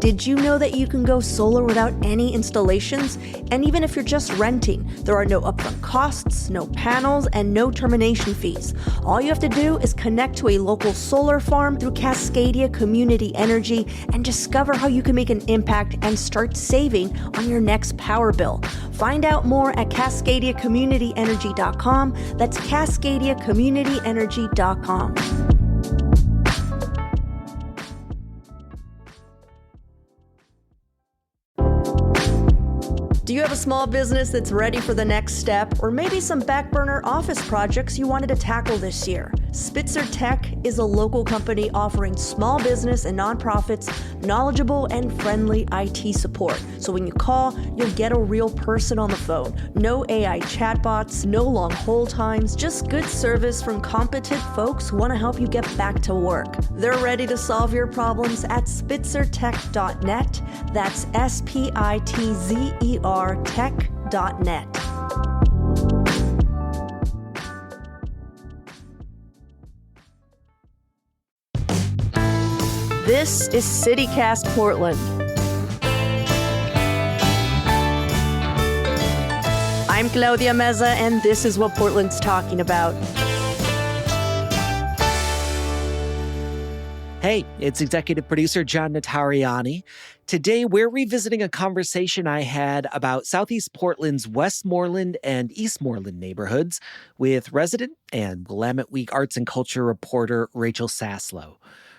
Did you know that you can go solar without any installations? And even if you're just renting, there are no upfront costs, no panels, and no termination fees. All you have to do is connect to a local solar farm through Cascadia Community Energy and discover how you can make an impact and start saving on your next power bill. Find out more at CascadiaCommunityEnergy.com. That's CascadiaCommunityEnergy.com. Do you have a small business that's ready for the next step, or maybe some back burner office projects you wanted to tackle this year? Spitzer Tech is a local company offering small business and nonprofits knowledgeable and friendly IT support. So when you call, you'll get a real person on the phone. No AI chatbots, no long hold times, just good service from competent folks who want to help you get back to work. They're ready to solve your problems at spitzertech.net. That's SPITZER tech.net. This is CityCast Portland. I'm Claudia Meza, and this is what Portland's talking about. Hey, it's executive producer John Notariani. Today, we're revisiting a conversation I had about Southeast Portland's Westmoreland and Eastmoreland neighborhoods with resident and Willamette Week arts and culture reporter Rachel Saslow.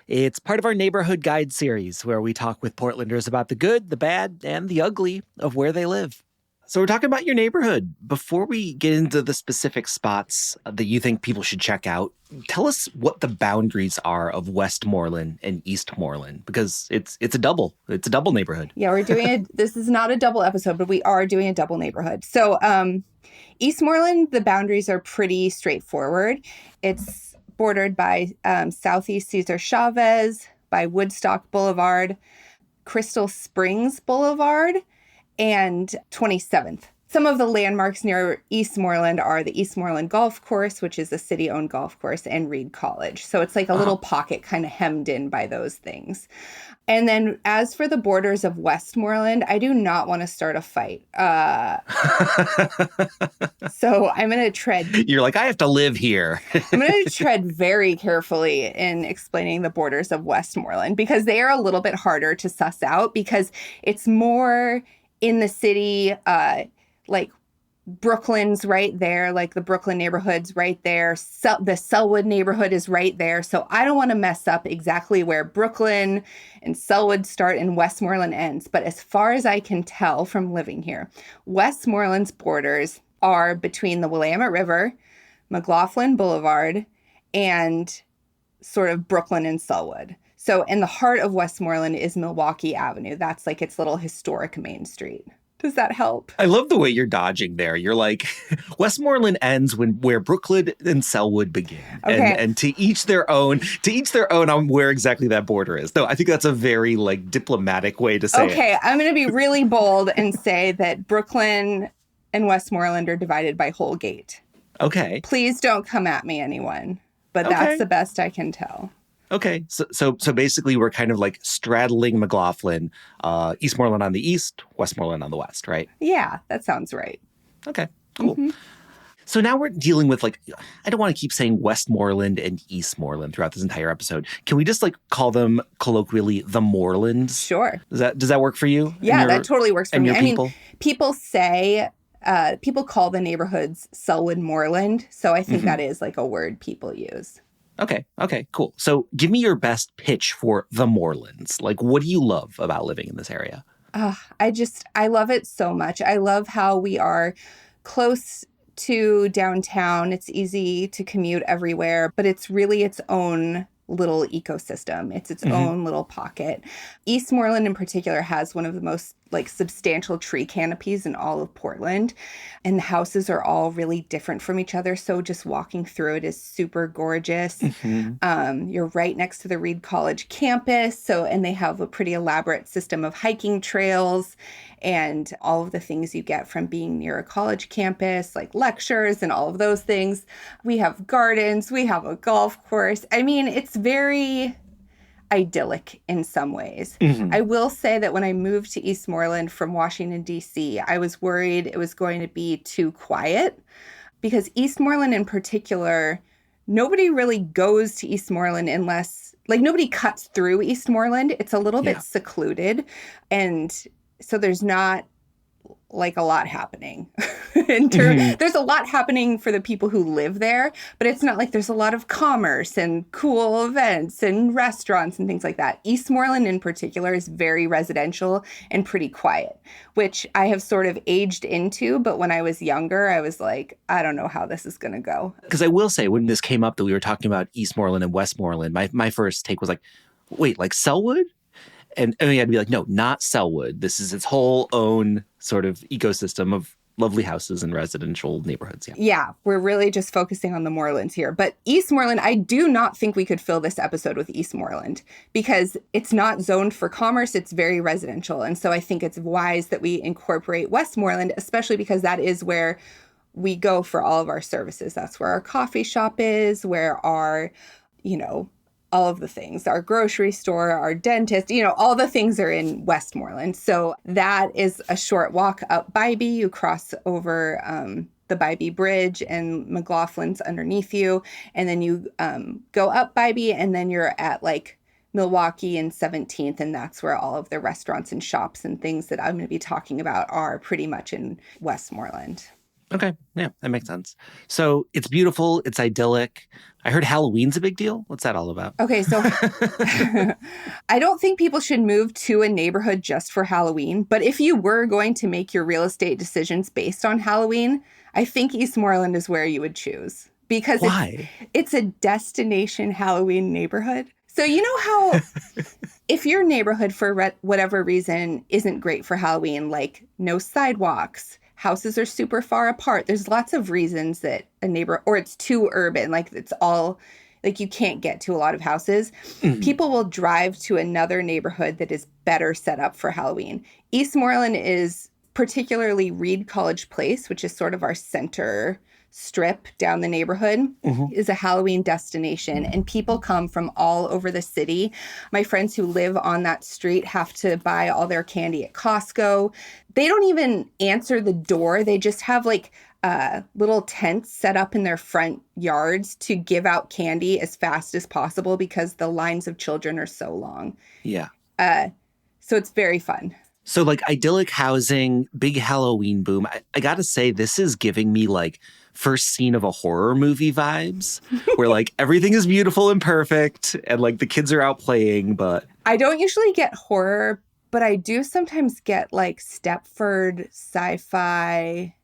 It's part of our Neighborhood Guide series where we talk with Portlanders about the good, the bad, and the ugly of where they live. So we're talking about your neighborhood. Before we get into the specific spots that you think people should check out, tell us what the boundaries are of Westmoreland and Eastmoreland, because it's a double neighborhood. Yeah, this is not a double episode, but we are doing a double neighborhood. So Eastmoreland, the boundaries are pretty straightforward. It's bordered by Southeast Cesar Chavez, by Woodstock Boulevard, Crystal Springs Boulevard, and 27th. Some of the landmarks near Eastmoreland are the Eastmoreland Golf Course, which is a city-owned golf course, and Reed College. So it's like a little pocket kind of hemmed in by those things. And then as for the borders of Westmoreland, I do not want to start a fight. So I'm going to tread... You're like, I have to live here. I'm going to tread very carefully in explaining the borders of Westmoreland, because they are a little bit harder to suss out, because it's more in the city, like Brooklyn's right there, like the Brooklyn neighborhood's right there. The Sellwood neighborhood is right there. So I don't want to mess up exactly where Brooklyn and Sellwood start and Westmoreland ends. But as far as I can tell from living here, Westmoreland's borders are between the Willamette River, McLaughlin Boulevard, and sort of Brooklyn and Sellwood. So in the heart of Westmoreland is Milwaukee Avenue. That's like its little historic main street. Does that help? I love the way you're dodging there. You're like, Westmoreland ends where Brooklyn and Sellwood begin. Okay. And to each their own on where exactly that border is. No, I think that's a very diplomatic way to say it. Okay, I'm going to be really bold and say that Brooklyn and Westmoreland are divided by Holgate. Okay. Please don't come at me, anyone. But that's the best I can tell. Okay, so basically we're kind of straddling McLaughlin, Eastmoreland on the east, Westmoreland on the west, right? Yeah, that sounds right. Okay, cool. Mm-hmm. So now we're dealing with I don't want to keep saying Westmoreland and Eastmoreland throughout this entire episode. Can we just call them colloquially the Morelands? Sure. Does that work for you? Yeah, that totally works for me. I mean, people say people call the neighborhoods Sellwood Moreland, so I think that is a word people use. Okay, cool. So give me your best pitch for the Morelands. What do you love about living in this area? I love it so much. I love how we are close to downtown. It's easy to commute everywhere, but it's really its own little ecosystem. It's its own little pocket. Eastmoreland in particular has one of the most substantial tree canopies in all of Portland. And the houses are all really different from each other. So just walking through it is super gorgeous. You're right next to the Reed College campus. And they have a pretty elaborate system of hiking trails and all of the things you get from being near a college campus, like lectures and all of those things. We have gardens. We have a golf course. I mean, it's very... idyllic in some ways. Mm-hmm. I will say that when I moved to Eastmoreland from Washington, D.C., I was worried it was going to be too quiet because Eastmoreland in particular, nobody really goes to Eastmoreland unless, like, nobody cuts through Eastmoreland. It's a little bit secluded. And so there's not like a lot happening. There's a lot happening for the people who live there, but it's not like there's a lot of commerce and cool events and restaurants and things like that. Eastmoreland in particular is very residential and pretty quiet, which I have sort of aged into. But when I was younger, I was like, I don't know how this is going to go. Because I will say, when this came up that we were talking about Eastmoreland and Westmoreland, my first take was like, wait, like Sellwood? And I mean, I'd be like, no, not Sellwood. This is its whole own sort of ecosystem of lovely houses and residential neighborhoods. Yeah, we're really just focusing on the Morelands here. But Eastmoreland, I do not think we could fill this episode with Eastmoreland because it's not zoned for commerce. It's very residential. And so I think it's wise that we incorporate Westmoreland, especially because that is where we go for all of our services. That's where our coffee shop is, where our, all of the things, our grocery store, our dentist, all the things are in Westmoreland. So that is a short walk up Bybee. You cross over the Bybee Bridge and McLaughlin's underneath you. And then you go up Bybee and then you're at like Milwaukee and 17th. And that's where all of the restaurants and shops and things that I'm going to be talking about are pretty much in Westmoreland. Okay. Yeah, that makes sense. So it's beautiful. It's idyllic. I heard Halloween's a big deal. What's that all about? Okay, so I don't think people should move to a neighborhood just for Halloween. But if you were going to make your real estate decisions based on Halloween, I think Eastmoreland is where you would choose. Because Why? It's a destination Halloween neighborhood. So you know how if your neighborhood for whatever reason isn't great for Halloween, like no sidewalks, houses are super far apart. There's lots of reasons that a neighbor, or it's too urban, like it's all, like you can't get to a lot of houses. Mm-hmm. People will drive to another neighborhood that is better set up for Halloween. Eastmoreland is particularly Reed College Place, which is sort of our center strip down the neighborhood, is a Halloween destination. And people come from all over the city. My friends who live on that street have to buy all their candy at Costco. They don't even answer the door. They just have like little tents set up in their front yards to give out candy as fast as possible because the lines of children are so long. Yeah. So it's very fun. So like idyllic housing, big Halloween boom. I got to say, this is giving me like first scene of a horror movie vibes where like everything is beautiful and perfect and like the kids are out playing. But I don't usually get horror, but I do sometimes get like Stepford sci-fi.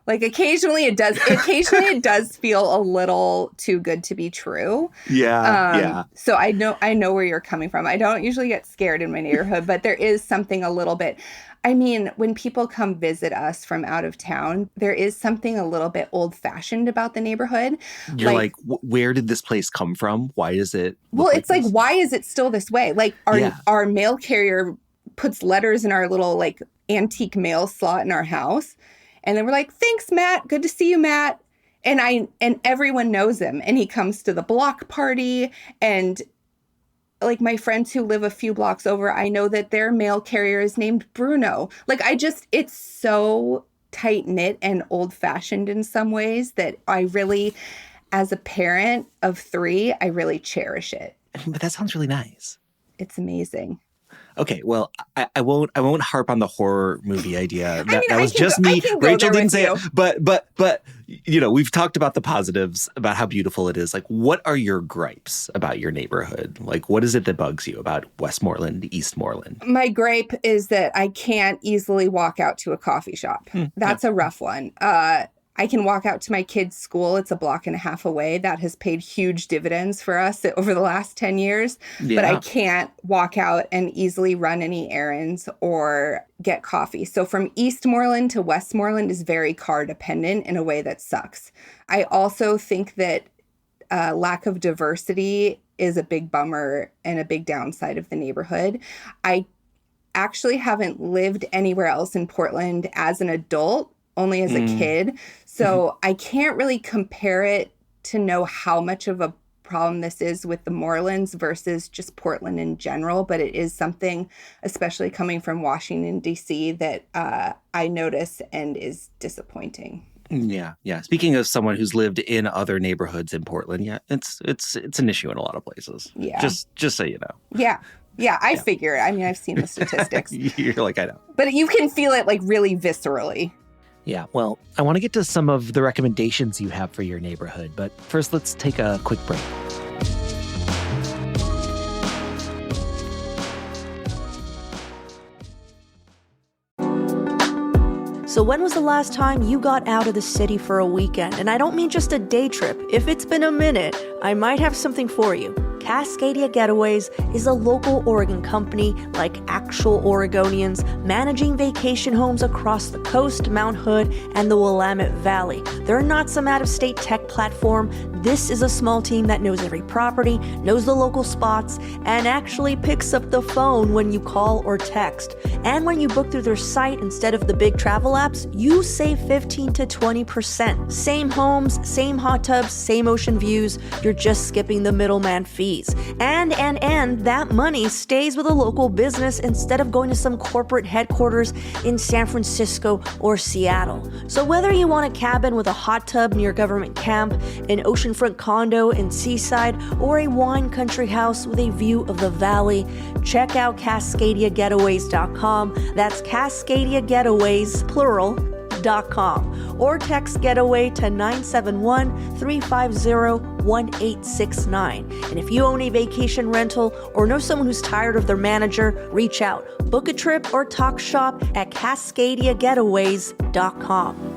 Like occasionally it does feel a little too good to be true. Yeah. So I know where you're coming from. I don't usually get scared in my neighborhood, but there is something a little bit. I mean, when people come visit us from out of town, there is something a little bit old-fashioned about the neighborhood. You're like where did this place come from? Why is it? Well, it's like, why is it still this way? Like our mail carrier puts letters in our little like antique mail slot in our house. And then we're like, thanks, Matt. Good to see you, Matt. And everyone knows him. And he comes to the block party. And like my friends who live a few blocks over, I know that their mail carrier is named Bruno. Like it's so tight knit and old fashioned in some ways that I really, as a parent of 3, I really cherish it. But that sounds really nice. It's amazing. Okay, well, I won't harp on the horror movie idea. That was just me. Rachel didn't say it. But we've talked about the positives, about how beautiful it is. Like, what are your gripes about your neighborhood? Like, what is it that bugs you about Westmoreland, Eastmoreland? My gripe is that I can't easily walk out to a coffee shop. That's a rough one. I can walk out to my kids' school. It's a block and a half away. That has paid huge dividends for us over the last 10 years. Yeah. But I can't walk out and easily run any errands or get coffee. So from Eastmoreland to Westmoreland is very car dependent in a way that sucks. I also think that lack of diversity is a big bummer and a big downside of the neighborhood. I actually haven't lived anywhere else in Portland as an adult, only as a kid. So I can't really compare it to know how much of a problem this is with the Morelands versus just Portland in general, but it is something, especially coming from Washington, D.C., that I notice and is disappointing. Yeah, yeah. Speaking of someone who's lived in other neighborhoods in Portland, yeah, it's an issue in a lot of places. Yeah. Just so you know. Yeah, I figure it. I mean, I've seen the statistics. You're like, I know. But you can feel it like really viscerally. Yeah, well, I want to get to some of the recommendations you have for your neighborhood, but first let's take a quick break. So when was the last time you got out of the city for a weekend? And I don't mean just a day trip. If it's been a minute, I might have something for you. Cascadia Getaways is a local Oregon company, like actual Oregonians, managing vacation homes across the coast, Mount Hood, and the Willamette Valley. They're not some out-of-state tech platform. This is a small team that knows every property, knows the local spots, and actually picks up the phone when you call or text. And when you book through their site instead of the big travel apps, you save 15 to 20%. Same homes, same hot tubs, same ocean views. You're just skipping the middleman fees. And that money stays with a local business instead of going to some corporate headquarters in San Francisco or Seattle. So whether you want a cabin with a hot tub near government camp, an oceanfront condo in Seaside, or a wine country house with a view of the valley, check out CascadiaGetaways.com. That's Cascadia Getaways, plural, .com, or text Getaway to 971-350-1869. And if you own a vacation rental or know someone who's tired of their manager, reach out. Book a trip or talk shop at CascadiaGetaways.com.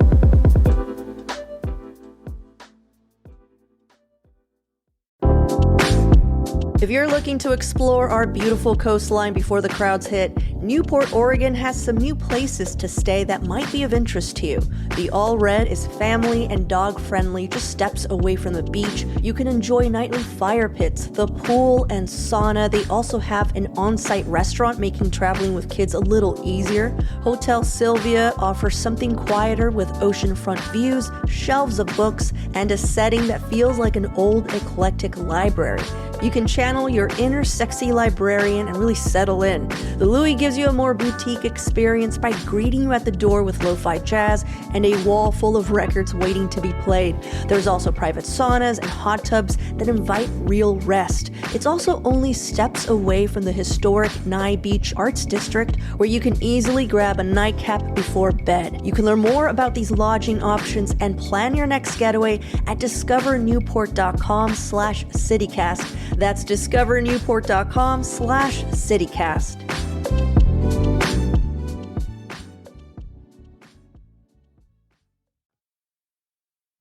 If you're looking to explore our beautiful coastline before the crowds hit, Newport, Oregon has some new places to stay that might be of interest to you. The All Red is family and dog friendly, just steps away from the beach. You can enjoy nightly fire pits, the pool, and sauna. They also have an on-site restaurant, making traveling with kids a little easier. Hotel Sylvia offers something quieter with oceanfront views, shelves of books, and a setting that feels like an old eclectic library. You can channel your inner sexy librarian and really settle in. The Louis gives you a more boutique experience by greeting you at the door with lo-fi jazz and a wall full of records waiting to be played. There's also private saunas and hot tubs that invite real rest. It's also only steps away from the historic Nye Beach Arts District, where you can easily grab a nightcap before bed. You can learn more about these lodging options and plan your next getaway at discovernewport.com/citycast. That's discovernewport.com/citycast.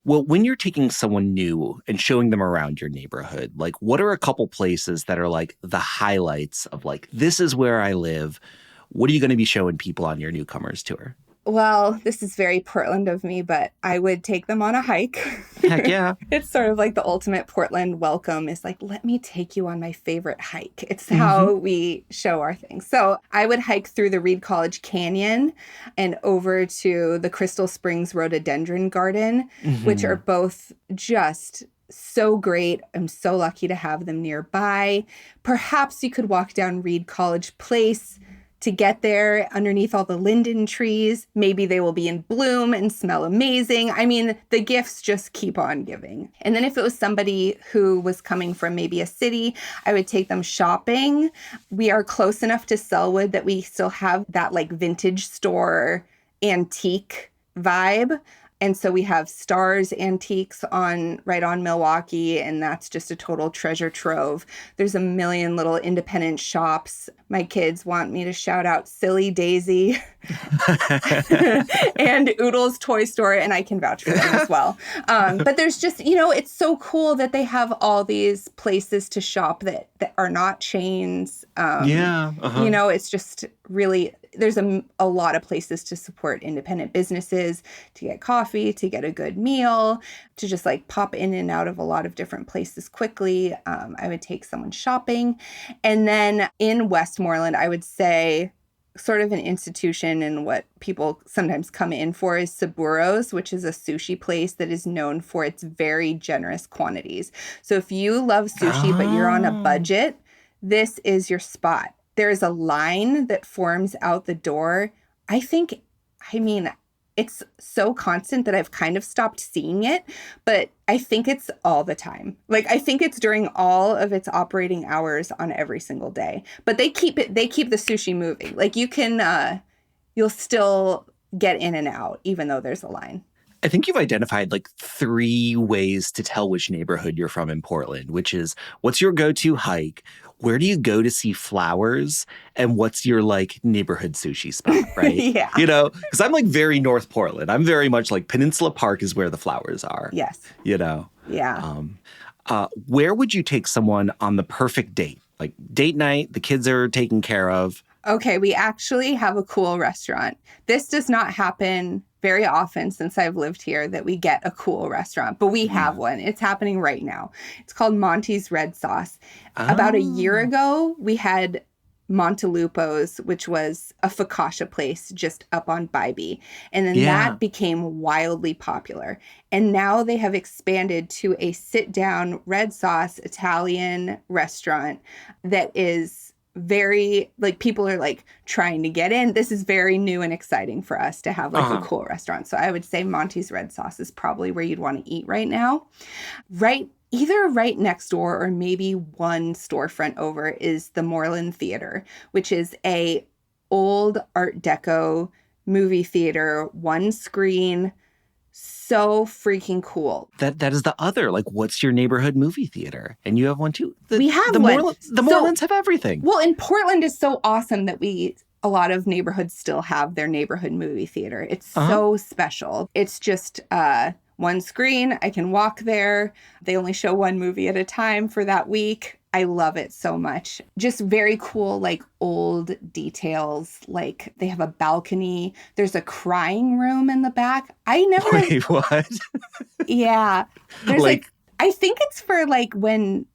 Well, when you're taking someone new and showing them around your neighborhood, like, what are a couple places that are like the highlights of, like, this is where I live? What are you going to be showing people on your newcomers tour? Well, this is very Portland of me, but I would take them on a hike. Heck yeah. It's sort of like the ultimate Portland welcome is like, let me take you on my favorite hike. It's how we show our things. So I would hike through the Reed College Canyon and over to the Crystal Springs Rhododendron Garden, which are both just so great. I'm so lucky to have them nearby. Perhaps you could walk down Reed College Place to get there underneath all the linden trees. Maybe they will be in bloom and smell amazing. I mean, the gifts just keep on giving. And then if it was somebody who was coming from maybe a city, I would take them shopping. We are close enough to Sellwood that we still have that like vintage store antique vibe. And so we have Stars Antiques right on Milwaukee, and that's just a total treasure trove. There's a million little independent shops. My kids want me to shout out Silly Daisy and Oodle's Toy Store, and I can vouch for them as well. But there's just, it's so cool that they have all these places to shop that are not chains. It's just really... There's a lot of places to support independent businesses, to get coffee, to get a good meal, to just like pop in and out of a lot of different places quickly. I would take someone shopping. And then in Westmoreland, I would say sort of an institution, and what people sometimes come in for is Saburo's, which is a sushi place that is known for its very generous quantities. So if you love sushi, but you're on a budget, this is your spot. There's a line that forms out the door. It's so constant that I've kind of stopped seeing it, but I think it's all the time. Like, I think it's during all of its operating hours on every single day. But they keep the sushi moving. Like, you can, you'll still get in and out, even though there's a line. I think you've identified like 3 ways to tell which neighborhood you're from in Portland, which is what's your go-to hike? Where do you go to see flowers? And what's your like neighborhood sushi spot, right? Yeah. You know, because I'm like very North Portland. I'm very much like Peninsula Park is where the flowers are. Yes. You know? Yeah. Where would you take someone on the perfect date? Like date night, the kids are taken care of. Okay, we actually have a cool restaurant. This does not happen very often since I've lived here, that we get a cool restaurant, but we have one. It's happening right now. It's called Monty's Red Sauce. About a year ago, we had Montelupo's, which was a focaccia place just up on Bybee. And then that became wildly popular. And now they have expanded to a sit-down red sauce Italian restaurant that is very, like, people are like trying to get in. This is very new and exciting for us to have like a cool restaurant. So I would say Monty's Red Sauce is probably where you'd want to eat right now. Either right next door or maybe one storefront over is the Moreland Theater, which is a old Art Deco movie theater, one screen. So freaking cool. That is the other, like, what's your neighborhood movie theater? And you have one too. We have one. The Morelands have everything. Well, and Portland is so awesome that a lot of neighborhoods still have their neighborhood movie theater. It's so special. It's just one screen. I can walk there. They only show one movie at a time for that week. I love it so much. Just very cool, like old details. Like they have a balcony. There's a crying room in the back. Wait, what? Yeah. There's like I think it's for like when,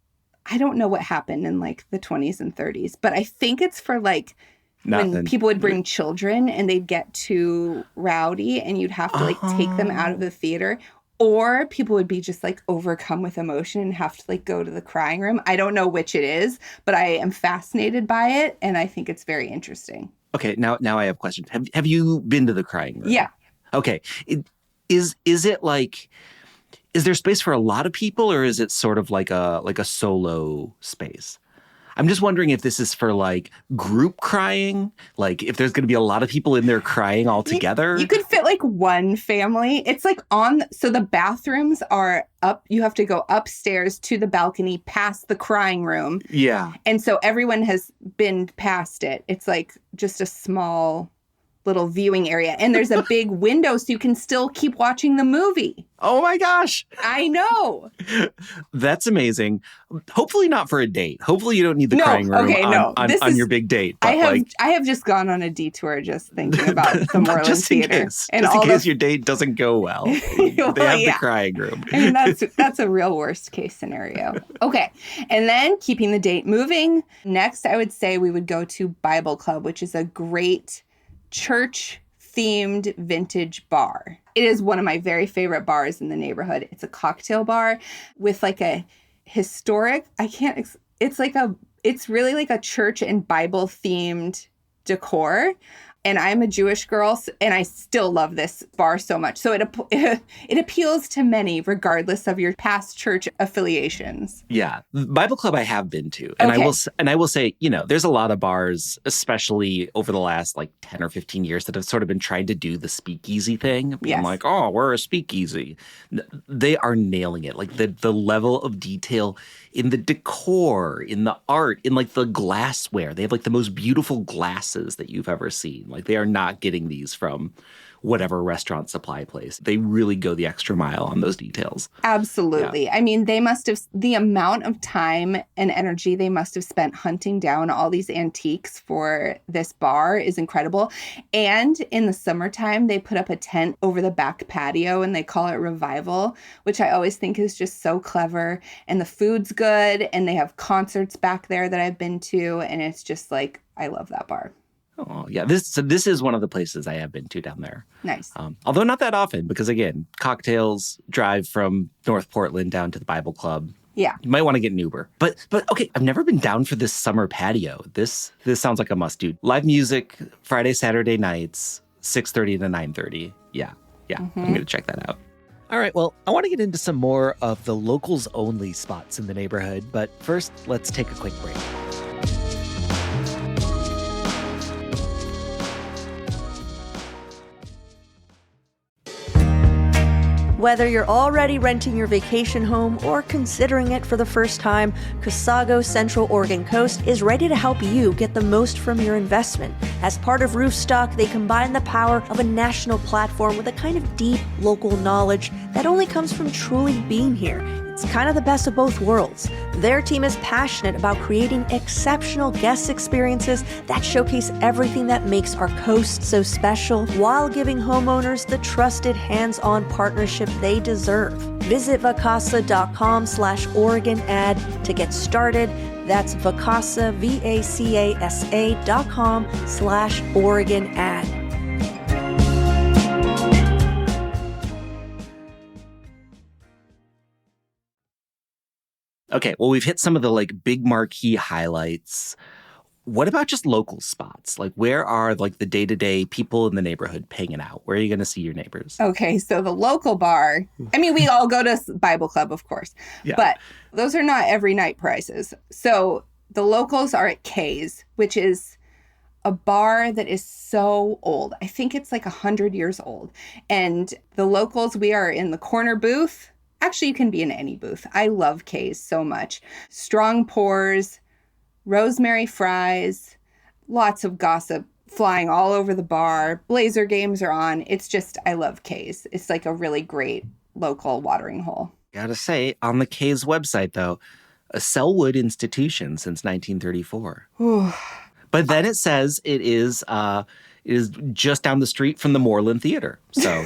I don't know what happened in like the 20s and 30s, but I think it's for like when people would bring children and they'd get too rowdy and you'd have to like take them out of the theater. Or people would be just like overcome with emotion and have to like go to the crying room. I don't know which it is, but I am fascinated by it. And I think it's very interesting. Okay, now I have questions. Have you been to the crying room? Yeah. Okay. Is it like, is there space for a lot of people or is it sort of like a solo space? I'm just wondering if this is for like group crying, like if there's going to be a lot of people in there crying all together. You could fit like one family. It's like so the bathrooms are up. You have to go upstairs to the balcony past the crying room. Yeah. And so everyone has been past it. It's like just a small little viewing area. And there's a big window so you can still keep watching the movie. Oh my gosh. I know. That's amazing. Hopefully not for a date. Hopefully you don't need the crying room on your big date. But I have just gone on a detour just thinking about the Moreland Theater. Just in case your date doesn't go well. They have the crying room. I mean, that's a real worst case scenario. Okay. And then keeping the date moving. Next, I would say we would go to Bible Club, which is a great church-themed vintage bar. It is one of my very favorite bars in the neighborhood. It's a cocktail bar with like a historic, it's really like a church and Bible-themed decor. And I'm a Jewish girl, and I still love this bar so much. So it appeals to many, regardless of your past church affiliations. Yeah, Bible Club I have been to, and I will say, you know, there's a lot of bars, especially over the last like 10 or 15 years, that have sort of been trying to do the speakeasy thing. Being like, oh, we're a speakeasy. They are nailing it. Like the level of detail in the decor, in the art, in like the glassware. They have like the most beautiful glasses that you've ever seen. Like they are not getting these from whatever restaurant supply place. They really go the extra mile on those details. Absolutely. Yeah. I mean, the amount of time and energy they must have spent hunting down all these antiques for this bar is incredible. And in the summertime, they put up a tent over the back patio and they call it Revival, which I always think is just so clever. And the food's good and they have concerts back there that I've been to. And it's just like, I love that bar. Oh, yeah. This is one of the places I have been to down there. Nice. Although not that often, because again, cocktails, drive from North Portland down to the Bible Club. Yeah. You might want to get an Uber. But okay, I've never been down for this summer patio. This sounds like a must-do. Live music, Friday, Saturday nights, 6:30 to 9:30. Yeah. I'm going to check that out. All right, well, I want to get into some more of the locals-only spots in the neighborhood. But first, let's take a quick break. Whether you're already renting your vacation home or considering it for the first time, Cascadia Central Oregon Coast is ready to help you get the most from your investment. As part of Roofstock, they combine the power of a national platform with a kind of deep local knowledge that only comes from truly being here. It's kind of the best of both worlds. Their team is passionate about creating exceptional guest experiences that showcase everything that makes our coast so special while giving homeowners the trusted hands-on partnership they deserve. Visit vacasa.com/Oregon ad to get started. That's Vacasa, VACASA.com/Oregon ad. Okay, well, we've hit some of the big marquee highlights. What about just local spots? Where are the day-to-day people in the neighborhood hanging out? Where are you going to see your neighbors? Okay, so the local bar, we all go to Bible Club, of course, but those are not every night prices. So the locals are at K's, which is a bar that is so old. I think it's 100 years old. And the locals, we are in the corner booth. Actually, you can be in any booth. I love K's so much. Strong pours, rosemary fries, lots of gossip flying all over the bar. Blazer games are on. It's just, I love K's. It's a really great local watering hole. Gotta say, on the K's website, though, a Sellwood institution since 1934. But then it says it is just down the street from the Moreland Theater. So...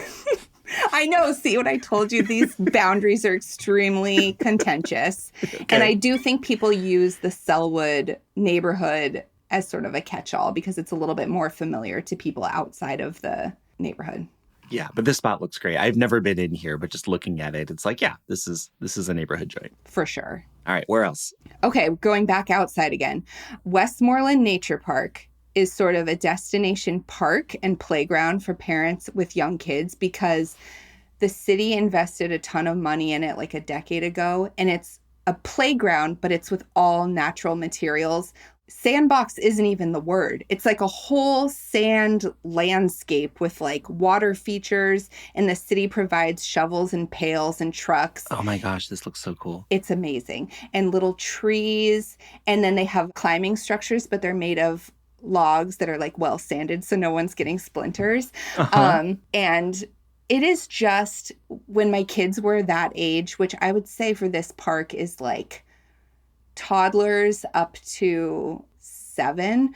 I know. See what I told you? These boundaries are extremely contentious. Okay. And I do think people use the Sellwood neighborhood as sort of a catch-all because it's a little bit more familiar to people outside of the neighborhood. Yeah, but this spot looks great. I've never been in here, but just looking at it, it's this is a neighborhood joint. For sure. All right, where else? Okay, going back outside again. Westmoreland Nature Park is sort of a destination park and playground for parents with young kids because the city invested a ton of money in it a decade ago. And it's a playground, but it's with all natural materials. Sandbox isn't even the word. It's a whole sand landscape with water features. And the city provides shovels and pails and trucks. Oh my gosh, this looks so cool. It's amazing. And little trees. And then they have climbing structures, but they're made of logs that are well sanded so no one's getting splinters. And it is just, when my kids were that age, which I would say for this park is toddlers up to 7.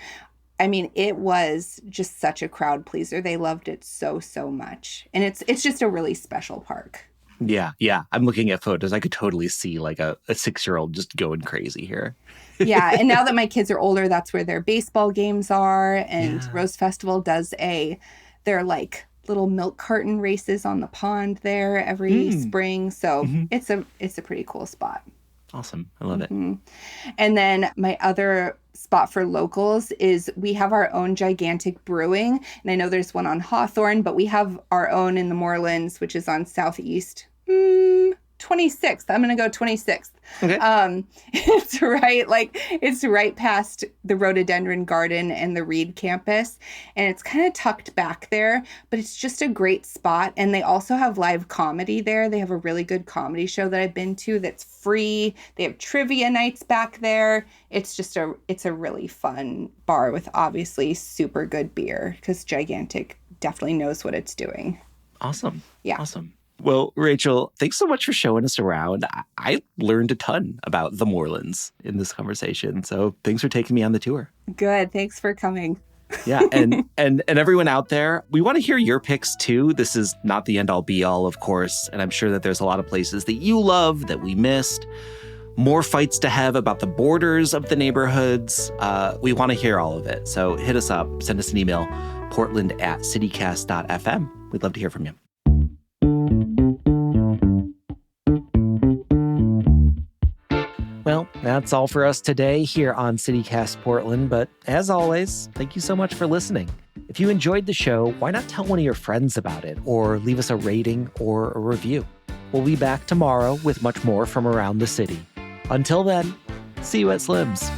It was just such a crowd pleaser. They loved it so much. And it's just a really special park. Yeah. I'm looking at photos. I could totally see a 6-year-old just going crazy here. Yeah. And now that my kids are older, that's where their baseball games are. And Rose Festival does they're little milk carton races on the pond there every spring. So it's a pretty cool spot. Awesome. I love it. And then my other spot for locals is we have our own gigantic brewing. And I know there's one on Hawthorne, but we have our own in the Morelands, which is on Southeast 26th. I'm going to go 26th. Okay. It's right past the rhododendron garden and the Reed campus. And it's kind of tucked back there, but it's just a great spot. And they also have live comedy there. They have a really good comedy show that I've been to that's free. They have trivia nights back there. It's a really fun bar with obviously super good beer because Gigantic definitely knows what it's doing. Awesome. Yeah. Awesome. Well, Rachel, thanks so much for showing us around. I learned a ton about the Morelands in this conversation. So thanks for taking me on the tour. Good. Thanks for coming. Yeah. And everyone out there, we want to hear your picks too. This is not the end all be all, of course. And I'm sure that there's a lot of places that you love that we missed. more fights to have about the borders of the neighborhoods. We want to hear all of it. So hit us up, send us an email, portland@citycast.fm. We'd love to hear from you. Well, that's all for us today here on CityCast Portland. But as always, thank you so much for listening. If you enjoyed the show, why not tell one of your friends about it or leave us a rating or a review? We'll be back tomorrow with much more from around the city. Until then, see you at Slim's.